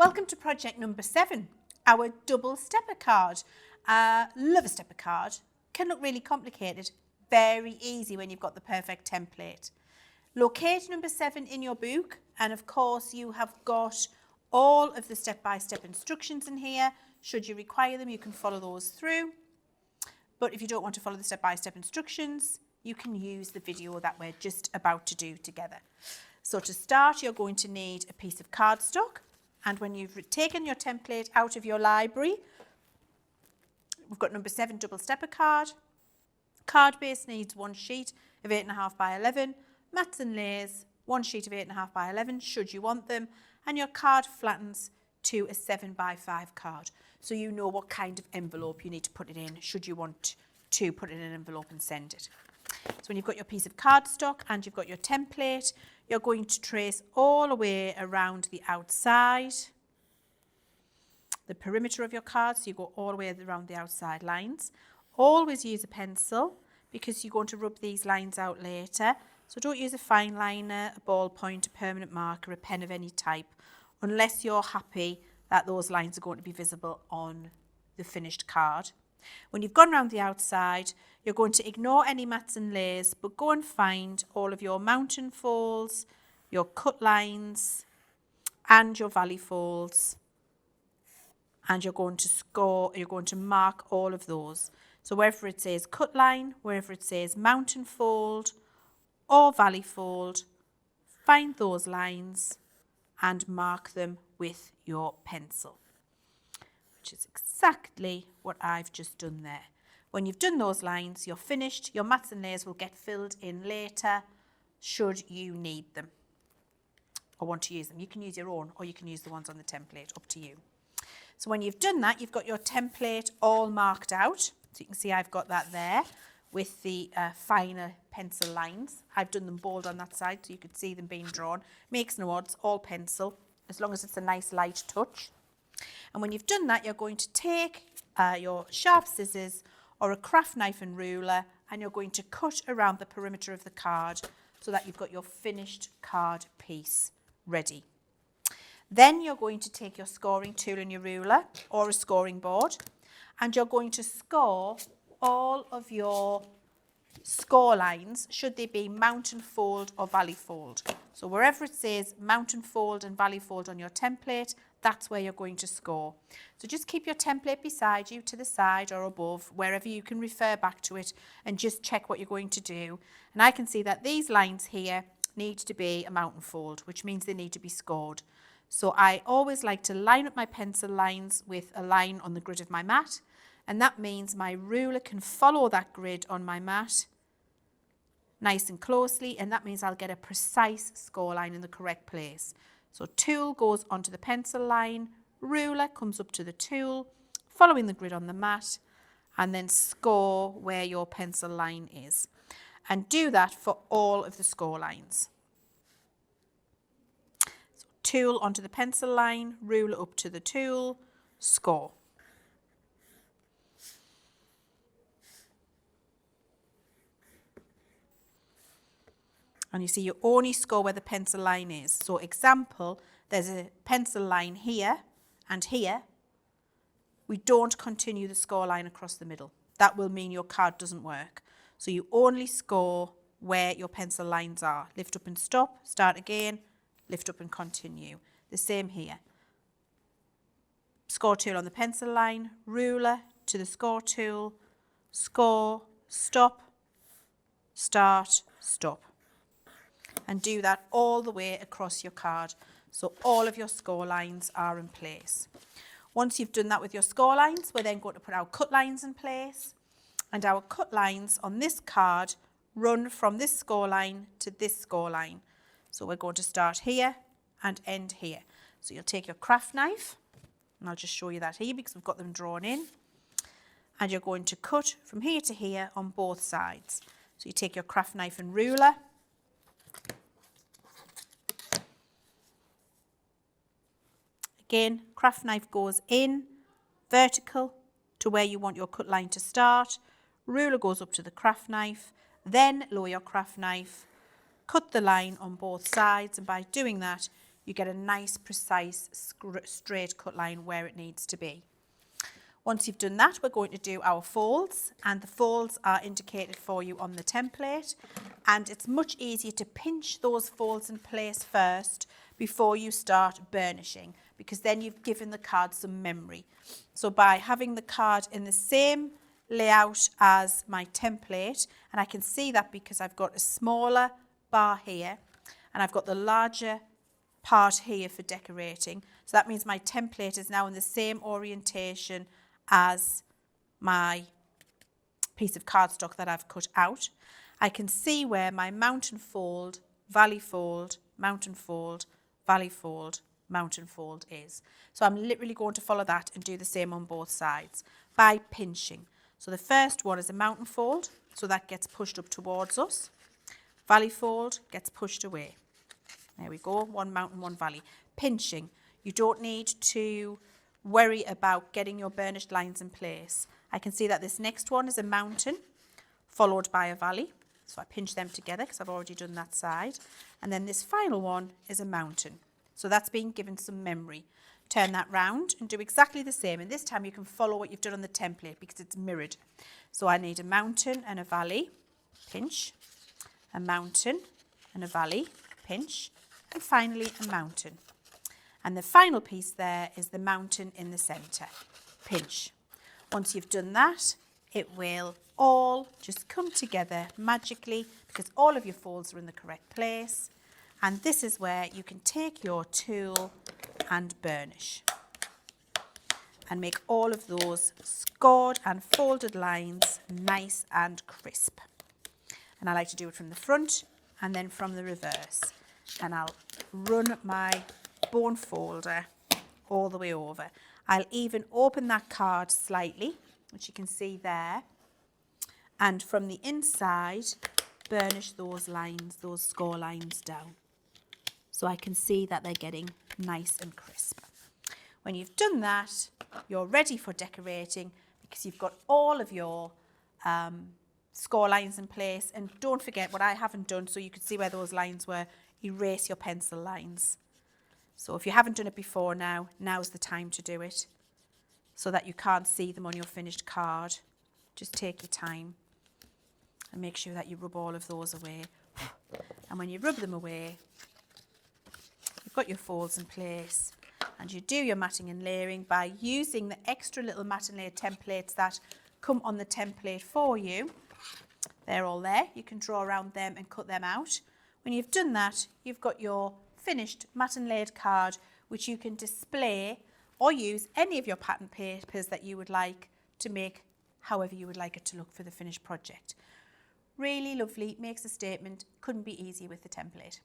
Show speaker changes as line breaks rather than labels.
Welcome to project number 7, our double stepper card. Love a stepper card. Can look really complicated, very easy when you've got the perfect template. Locate number 7 in your book, and of course you have got all of the step-by-step instructions in here. Should you require them, you can follow those through. But if you don't want to follow the step-by-step instructions, you can use the video that we're just about to do together. So to start, you're going to need a piece of cardstock. And when you've taken your template out of your library, we've got number 7 double stepper card. Card base needs 1 sheet of 8.5 by 11. Mats and layers, 1 sheet of 8.5 by 11, should you want them. And your card flattens to a 7 by 5 card. So you know what kind of envelope you need to put it in, should you want to put it in an envelope and send it. So when you've got your piece of cardstock and you've got your template, you're going to trace all the way around the outside, the perimeter of your card, so you go all the way around the outside lines. Always use a pencil because you're going to rub these lines out later. So don't use a fine liner, a ballpoint, a permanent marker, a pen of any type, unless you're happy that those lines are going to be visible on the finished card. When you've gone around the outside, you're going to ignore any mats and layers, but go and find all of your mountain folds, your cut lines, and your valley folds. And you're going to mark all of those. So wherever it says cut line, wherever it says mountain fold or valley fold, find those lines and mark them with your pencil, which is exactly what I've just done there. When you've done those lines, you're finished. Your mats and layers will get filled in later should you need them or want to use them. You can use your own or you can use the ones on the template, up to you. So when you've done that, you've got your template all marked out. So you can see I've got that there with the finer pencil lines. I've done them bold on that side so you could see them being drawn. Makes no odds, all pencil, as long as it's a nice light touch. And when you've done that, you're going to take your sharp scissors or a craft knife and ruler, and you're going to cut around the perimeter of the card so that you've got your finished card piece ready. Then you're going to take your scoring tool and your ruler or a scoring board, and you're going to score all of your score lines, should they be mountain fold or valley fold. So wherever it says mountain fold and valley fold on your template, that's where you're going to score. So just keep your template beside you, to the side or above, wherever you can refer back to it, and just check what you're going to do. And I can see that these lines here need to be a mountain fold, which means they need to be scored. So I always like to line up my pencil lines with a line on the grid of my mat, and that means my ruler can follow that grid on my mat nice and closely, and that means I'll get a precise score line in the correct place. So tool goes onto the pencil line, ruler comes up to the tool, following the grid on the mat, and then score where your pencil line is. And do that for all of the score lines. So tool onto the pencil line, ruler up to the tool, score. And you see you only score where the pencil line is. So example, there's a pencil line here and here. We don't continue the score line across the middle. That will mean your card doesn't work. So you only score where your pencil lines are. Lift up and stop, start again, lift up and continue. The same here. Score tool on the pencil line, ruler to the score tool, score, stop, start, stop. And do that all the way across your card, so all of your score lines are in place. Once you've done that with your score lines, we're then going to put our cut lines in place, and our cut lines on this card run from this score line to this score line. So we're going to start here and end here. So you'll take your craft knife, and I'll just show you that here because we've got them drawn in, and you're going to cut from here to here on both sides. So you take your craft knife and ruler, again, craft knife goes in, vertical to where you want your cut line to start. Ruler goes up to the craft knife, then lower your craft knife, cut the line on both sides, and by doing that, you get a nice, precise, straight cut line where it needs to be. Once you've done that, we're going to do our folds, and the folds are indicated for you on the template, and it's much easier to pinch those folds in place first before you start burnishing, because then you've given the card some memory. So by having the card in the same layout as my template, and I can see that because I've got a smaller bar here and I've got the larger part here for decorating, so that means my template is now in the same orientation as my piece of cardstock that I've cut out. I can see where my mountain fold, valley fold, mountain fold, valley fold, mountain fold is. So I'm literally going to follow that and do the same on both sides by pinching. So the first one is a mountain fold, so that gets pushed up towards us. Valley fold gets pushed away. There we go, one mountain, one valley. Pinching. You don't need to worry about getting your burnished lines in place. I can see that this next one is a mountain followed by a valley. So I pinch them together because I've already done that side. And then this final one is a mountain. So that's being given some memory. Turn that round and do exactly the same. And this time you can follow what you've done on the template because it's mirrored. So I need a mountain and a valley, pinch, a mountain and a valley, pinch, and finally a mountain. And the final piece there is the mountain in the centre, pinch. Once you've done that, it will all just come together magically because all of your folds are in the correct place. And this is where you can take your tool and burnish and make all of those scored and folded lines nice and crisp. And I like to do it from the front and then from the reverse. And I'll run my bone folder all the way over. I'll even open that card slightly, which you can see there, and from the inside burnish those lines, those score lines down, so I can see that they're getting nice and crisp. When you've done that, you're ready for decorating because you've got all of your score lines in place. And don't forget what I haven't done, so you can see where those lines were, erase your pencil lines. So if you haven't done it before now's the time to do it so that you can't see them on your finished card. Just take your time and make sure that you rub all of those away. And when you rub them away, you've got your folds in place, and you do your matting and layering by using the extra little mat and layer templates that come on the template for you. They're all there. You can draw around them and cut them out. When you've done that, you've got your finished mat and layered card, which you can display or use any of your pattern papers that you would like to make however you would like it to look for the finished project. Really lovely, makes a statement, couldn't be easier with the template.